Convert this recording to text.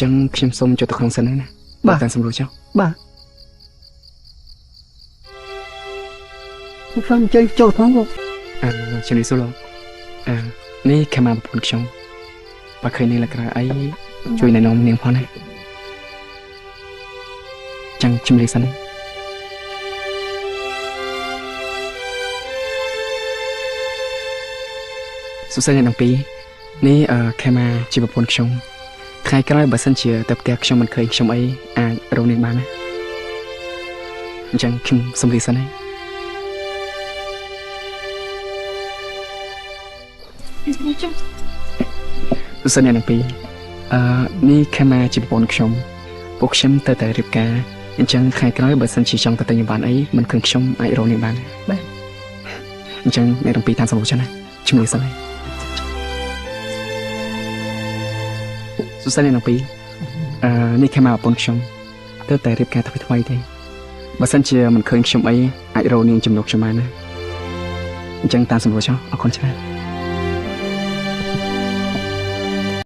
ចឹងខ្ញុំសូមចូលទៅក្នុងសិនណាបាទតាមសម្រួលចុះបាទខ្ញុំចេញចូលផងលោកជំរាបសួរលោកនេះខេមាប្រពន្ធខ្ញុំបើឃើញនាងលក្ខណៈអីជួយណែនាំនាងផងណាចឹងជំរាបសិនសុខសប្បាយអ្នកទាំងពីរនេះខេមាជាប្រពន្ធខ្ញុំថ្ងៃក្រោយបើសិនជាទៅផ្ទះខ្ញុំមិនឃើញខ្ញុំអីអាចរកនាងបានណាអញ្ចឹងខ្ញុំសូមលាសិនណាសុខសប្បាយអ្នកទាំងពីរនេះខេមាជាប្រពន្ធខ្ញុំពួកខ្ញុំទៅតែរៀបការអញ្ចឹងថ្ងៃក្រោយបើសិនជាចង់ទៅទិញបានអីមិនឃើញខ្ញុំអាចរកនាងបានបាទអញ្ចឹងអ្នកទាំងពីរតាមសម្រួលចឹងណាជំរាបសិនហើយសុខសប្បាយអ្នកទាំងពីរនេះខេមាប្រពន្ធខ្ញុំទៅតែរៀបការថ្មីទេបើសិនជាមិនឃើញខ្ញុំអីអាចរកនាងជំនួសខ្ញុំបានណាអញ្ចឹងតាមសម្រួលចុះអរគុណច្រើន